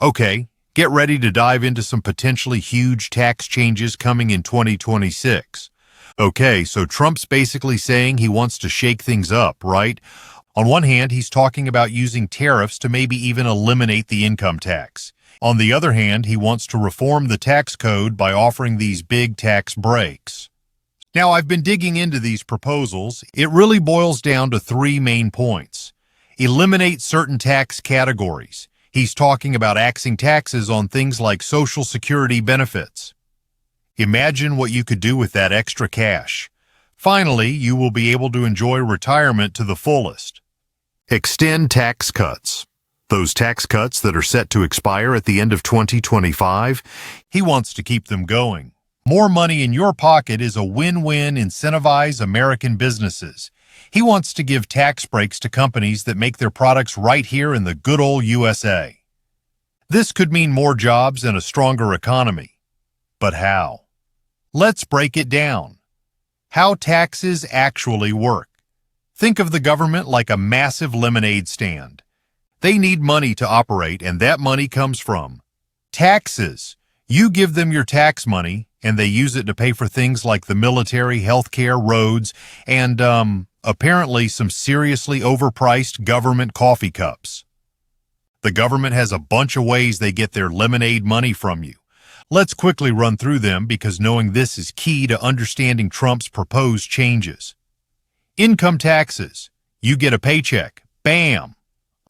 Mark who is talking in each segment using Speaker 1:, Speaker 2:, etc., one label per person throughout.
Speaker 1: Okay, get ready to dive into some potentially huge tax changes coming in 2026. Okay, so Trump's basically saying he wants to shake things up, right? On one hand, he's talking about using tariffs to maybe even eliminate the income tax. On the other hand, he wants to reform the tax code by offering these big tax breaks. Now, I've been digging into these proposals. It really boils down to three main points. Eliminate certain tax categories. He's talking about axing taxes on things like Social Security benefits. Imagine what you could do with that extra cash. Finally, you will be able to enjoy retirement to the fullest. Extend tax cuts. Those tax cuts that are set to expire at the end of 2025, he wants to keep them going. More money in your pocket is a win-win. Incentivize American businesses. He wants to give tax breaks to companies that make their products right here in the good old USA. This could mean more jobs and a stronger economy. But how? Let's break it down. How taxes actually work. Think of the government like a massive lemonade stand. They need money to operate, and that money comes from taxes. You give them your tax money, and they use it to pay for things like the military, healthcare, roads, and, apparently some seriously overpriced government coffee cups. The government has a bunch of ways they get their lemonade money from you. Let's quickly run through them because knowing this is key to understanding Trump's proposed changes. Income taxes. You get a paycheck. Bam!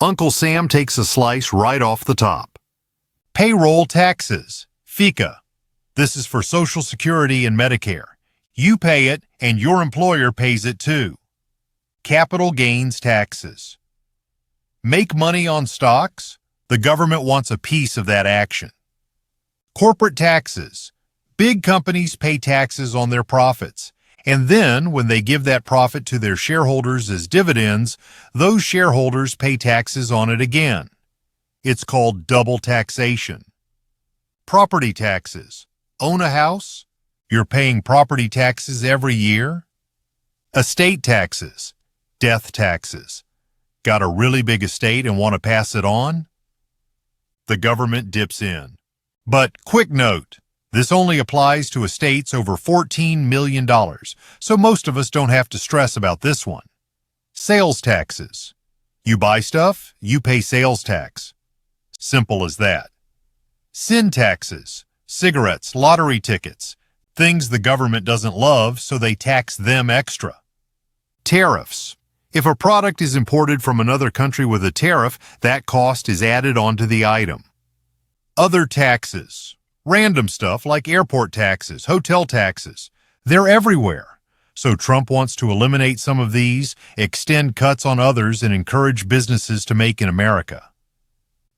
Speaker 1: Uncle Sam takes a slice right off the top. Payroll taxes. FICA. This is for Social Security and Medicare. You pay it, and your employer pays it too. Capital gains taxes. Make money on stocks? The government wants a piece of that action. Corporate taxes. Big companies pay taxes on their profits. And then, when they give that profit to their shareholders as dividends, those shareholders pay taxes on it again. It's called double taxation. Property taxes. Own a house? You're paying property taxes every year? Estate taxes. Death taxes. Got a really big estate and want to pass it on? The government dips in. But quick note. This only applies to estates over $14 million, so most of us don't have to stress about this one. Sales taxes. You buy stuff, you pay sales tax. Simple as that. Sin taxes. Cigarettes, lottery tickets. Things the government doesn't love, so they tax them extra. Tariffs. If a product is imported from another country with a tariff, that cost is added onto the item. Other taxes. Random stuff like airport taxes, hotel taxes. They're everywhere. So Trump wants to eliminate some of these, extend cuts on others, and encourage businesses to make in America.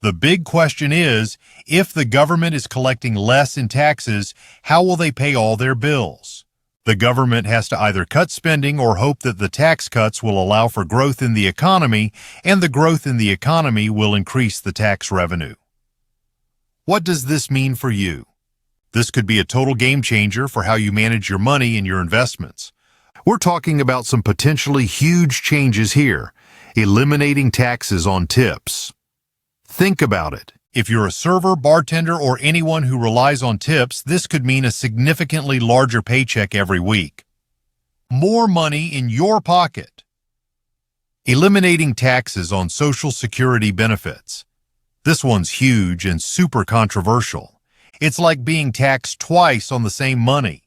Speaker 1: The big question is, if the government is collecting less in taxes, how will they pay all their bills? The government has to either cut spending or hope that the tax cuts will allow for growth in the economy, and the growth in the economy will increase the tax revenue. What does this mean for you? This could be a total game changer for how you manage your money and your investments. We're talking about some potentially huge changes here, eliminating taxes on tips. Think about it. If you're a server, bartender, or anyone who relies on tips, this could mean a significantly larger paycheck every week. More money in your pocket. Eliminating taxes on Social Security benefits. This one's huge and super controversial. It's like being taxed twice on the same money.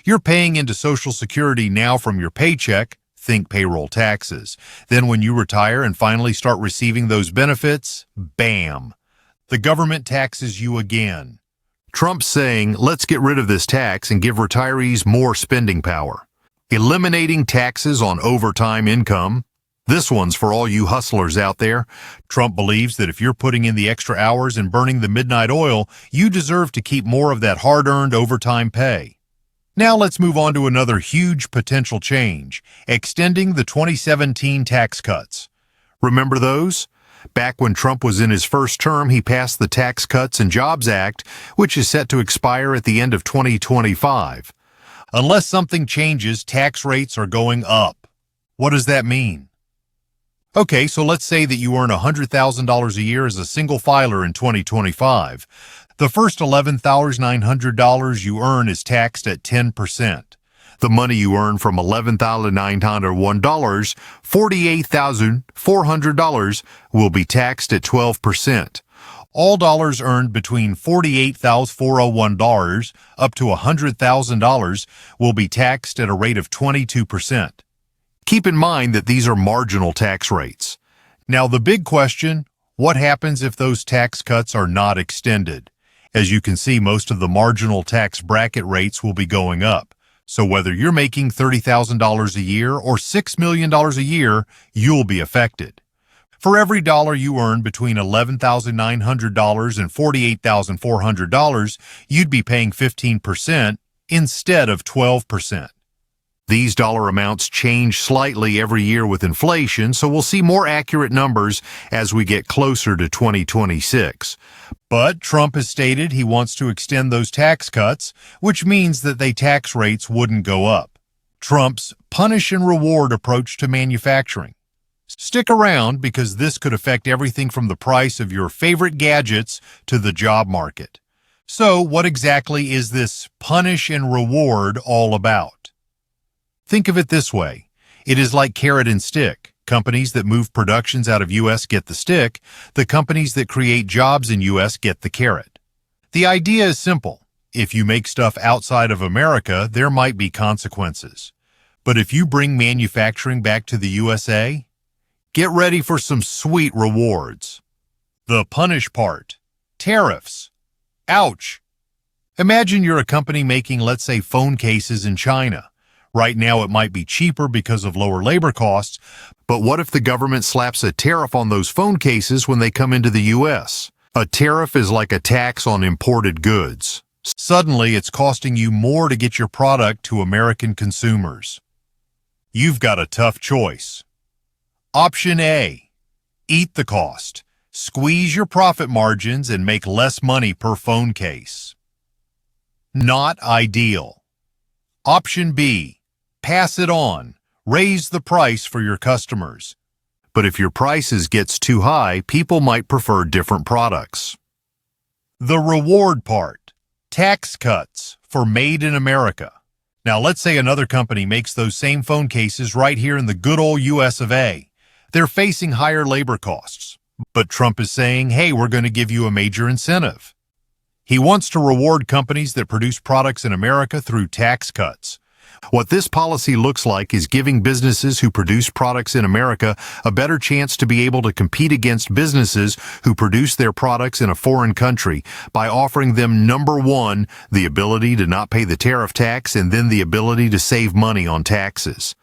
Speaker 1: You're paying into Social Security now from your paycheck, think payroll taxes. Then when you retire and finally start receiving those benefits, bam! The government taxes you again. Trump's saying, let's get rid of this tax and give retirees more spending power. Eliminating taxes on overtime income. This one's for all you hustlers out there. Trump believes that if you're putting in the extra hours and burning the midnight oil, you deserve to keep more of that hard-earned overtime pay. Now let's move on to another huge potential change, extending the 2017 tax cuts. Remember those? Back when Trump was in his first term, he passed the Tax Cuts and Jobs Act, which is set to expire at the end of 2025. Unless something changes, tax rates are going up. What does that mean? Okay, so let's say that you earn $100,000 a year as a single filer in 2025. The first $11,900 you earn is taxed at 10%. The money you earn from $11,901, $48,400 will be taxed at 12%. All dollars earned between $48,401 up to $100,000 will be taxed at a rate of 22%. Keep in mind that these are marginal tax rates. Now the big question, what happens if those tax cuts are not extended? As you can see, most of the marginal tax bracket rates will be going up. So whether you're making $30,000 a year or $6 million a year, you'll be affected. For every dollar you earn between $11,900 and $48,400, you'd be paying 15% instead of 12%. These dollar amounts change slightly every year with inflation, so we'll see more accurate numbers as we get closer to 2026. But Trump has stated he wants to extend those tax cuts, which means that the tax rates wouldn't go up. Trump's punish and reward approach to manufacturing. Stick around because this could affect everything from the price of your favorite gadgets to the job market. So what exactly is this punish and reward all about? Think of it this way. It is like carrot and stick. Companies that move productions out of U.S. get the stick. The companies that create jobs in U.S. get the carrot. The idea is simple. If you make stuff outside of America, there might be consequences. But if you bring manufacturing back to the USA, get ready for some sweet rewards. The punish part. Tariffs. Ouch. Imagine you're a company making, let's say, phone cases in China. Right now it might be cheaper because of lower labor costs, but what if the government slaps a tariff on those phone cases when they come into the U.S.? A tariff is like a tax on imported goods. Suddenly it's costing you more to get your product to American consumers. You've got a tough choice. Option A, eat the cost, squeeze your profit margins and make less money per phone case. Not ideal. Option B, pass it on, raise the price for your customers. But if your prices gets too high, people might prefer different products. The reward part, tax cuts for Made in America. Now let's say another company makes those same phone cases right here in the good old US of A. They're facing higher labor costs, but Trump is saying, hey, we're going to give you a major incentive. He wants to reward companies that produce products in America through tax cuts. What this policy looks like is giving businesses who produce products in America a better chance to be able to compete against businesses who produce their products in a foreign country by offering them, number one, the ability to not pay the tariff tax and then the ability to save money on taxes.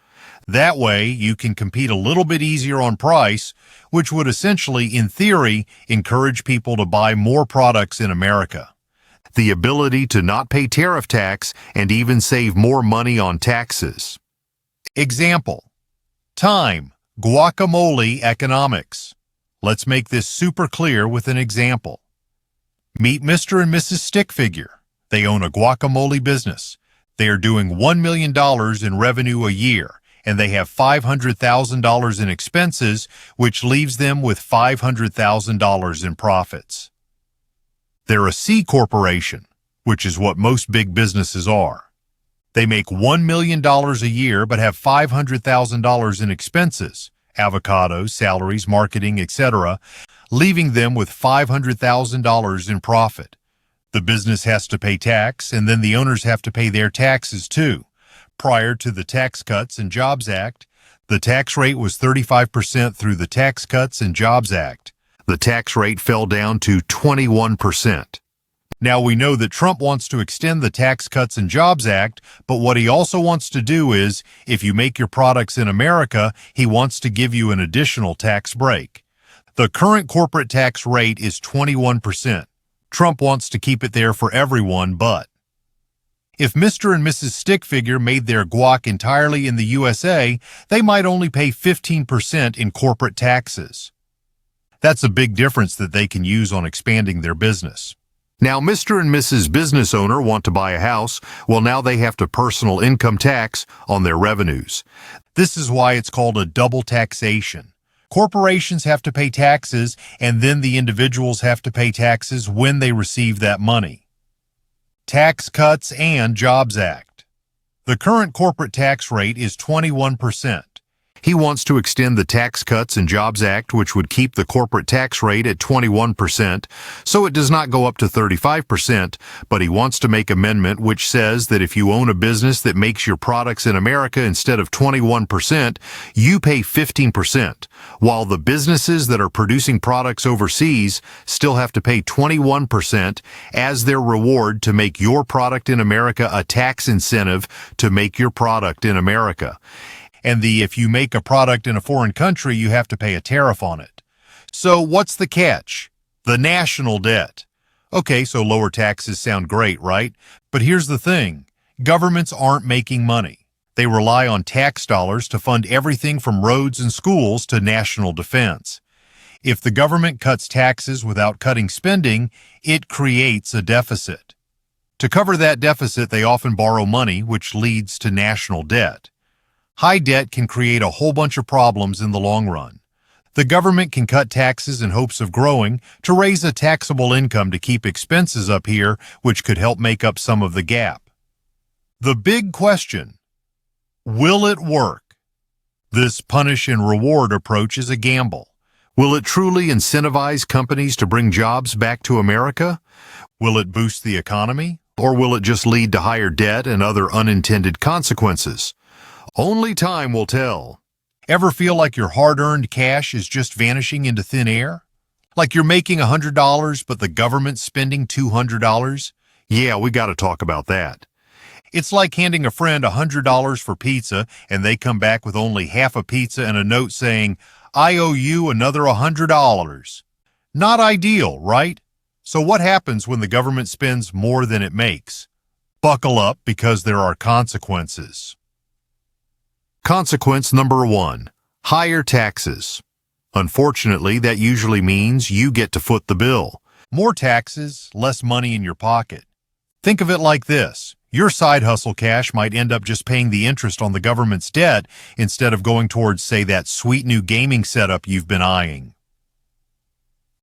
Speaker 1: That way, you can compete a little bit easier on price, which would essentially, in theory, encourage people to buy more products in America. The ability to not pay tariff tax and even save more money on taxes. Example. Time, guacamole economics. Let's make this super clear with an example. Meet Mr. and Mrs. Stickfigure. They own a guacamole business. They are doing $1 million in revenue a year, and they have $500,000 in expenses, which leaves them with $500,000 in profits. They're a C corporation, which is what most big businesses are. They make $1 million a year but have $500,000 in expenses, avocados, salaries, marketing, etc., leaving them with $500,000 in profit. The business has to pay tax, and then the owners have to pay their taxes too. Prior to the Tax Cuts and Jobs Act, the tax rate was 35% through the Tax Cuts and Jobs Act. The tax rate fell down to 21%. Now we know that Trump wants to extend the Tax Cuts and Jobs Act, but what he also wants to do is, if you make your products in America, he wants to give you an additional tax break. The current corporate tax rate is 21%. Trump wants to keep it there for everyone, but if Mr. and Mrs. Stickfigure made their guac entirely in the USA, they might only pay 15% in corporate taxes. That's a big difference that they can use on expanding their business. Now, Mr. and Mrs. Business Owner want to buy a house. Well, now they have to personal income tax on their revenues. This is why it's called a double taxation. Corporations have to pay taxes, and then the individuals have to pay taxes when they receive that money. Tax Cuts and Jobs Act. The current corporate tax rate is 21%. He wants to extend the Tax Cuts and Jobs Act, which would keep the corporate tax rate at 21%, so it does not go up to 35%, but he wants to make an amendment which says that if you own a business that makes your products in America, instead of 21%, you pay 15%, while the businesses that are producing products overseas still have to pay 21% as their reward to make your product in America a tax incentive to make your product in America. And if you make a product in a foreign country, you have to pay a tariff on it. So what's the catch? The national debt. Okay, so lower taxes sound great, right? But here's the thing. Governments aren't making money. They rely on tax dollars to fund everything from roads and schools to national defense. If the government cuts taxes without cutting spending, it creates a deficit. To cover that deficit, they often borrow money, which leads to national debt. High debt can create a whole bunch of problems in the long run. The government can cut taxes in hopes of growing to raise a taxable income to keep expenses up here, which could help make up some of the gap. The big question: will it work? This punish and reward approach is a gamble. Will it truly incentivize companies to bring jobs back to America? Will it boost the economy? Or will it just lead to higher debt and other unintended consequences? Only time will tell. Ever feel like your hard-earned cash is just vanishing into thin air? Like you're making $100, but the government's spending $200? Yeah, we got to talk about that. It's like handing a friend $100 for pizza, and they come back with only half a pizza and a note saying, "I owe you another $100. Not ideal, right? So what happens when the government spends more than it makes? Buckle up, because there are consequences. Consequence number 1, higher taxes. Unfortunately, that usually means you get to foot the bill. More taxes, less money in your pocket. Think of it like this. Your side hustle cash might end up just paying the interest on the government's debt instead of going towards, say, that sweet new gaming setup you've been eyeing.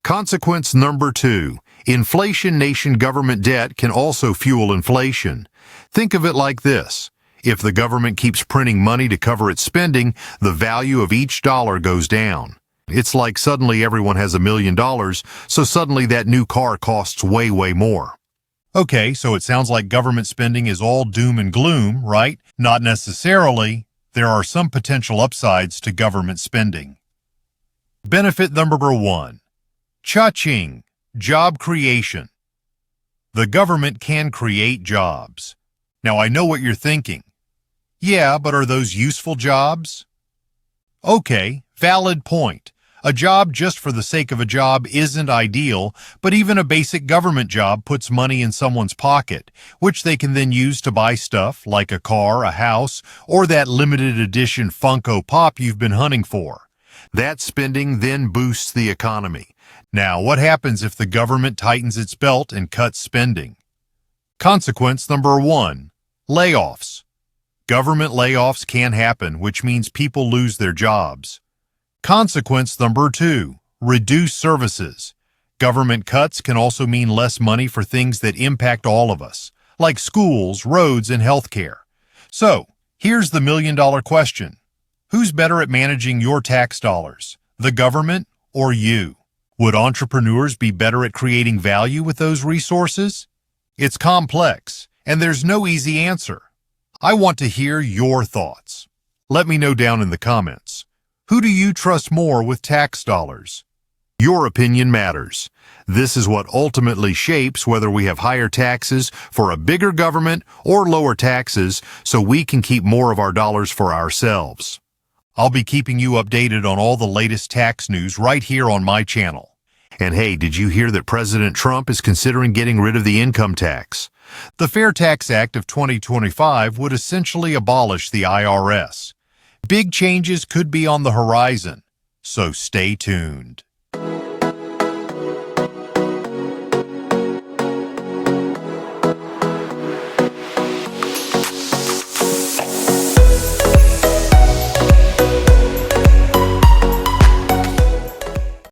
Speaker 1: Consequence number 2, inflation. Nation government debt can also fuel inflation. Think of it like this. If the government keeps printing money to cover its spending, the value of each dollar goes down. It's like suddenly everyone has $1 million, so suddenly that new car costs way more. Okay, so it sounds like government spending is all doom and gloom, right? Not necessarily. There are some potential upsides to government spending. Benefit number 1. Cha-ching, job creation. The government can create jobs. Now, I know what you're thinking. Yeah, but are those useful jobs? Okay, valid point. A job just for the sake of a job isn't ideal, but even a basic government job puts money in someone's pocket, which they can then use to buy stuff like a car, a house, or that limited edition Funko Pop you've been hunting for. That spending then boosts the economy. Now, what happens if the government tightens its belt and cuts spending? Consequence number 1, layoffs. Government layoffs can happen, which means people lose their jobs. Consequence number 2, reduce services. Government cuts can also mean less money for things that impact all of us, like schools, roads, and healthcare. So, here's the million-dollar question. Who's better at managing your tax dollars, the government or you? Would entrepreneurs be better at creating value with those resources? It's complex, and there's no easy answer. I want to hear your thoughts. Let me know down in the comments. Who do you trust more with tax dollars? Your opinion matters. This is what ultimately shapes whether we have higher taxes for a bigger government or lower taxes so we can keep more of our dollars for ourselves. I'll be keeping you updated on all the latest tax news right here on my channel. And hey, did you hear that President Trump is considering getting rid of the income tax? The Fair Tax Act of 2025 would essentially abolish the IRS. Big changes could be on the horizon, so stay tuned.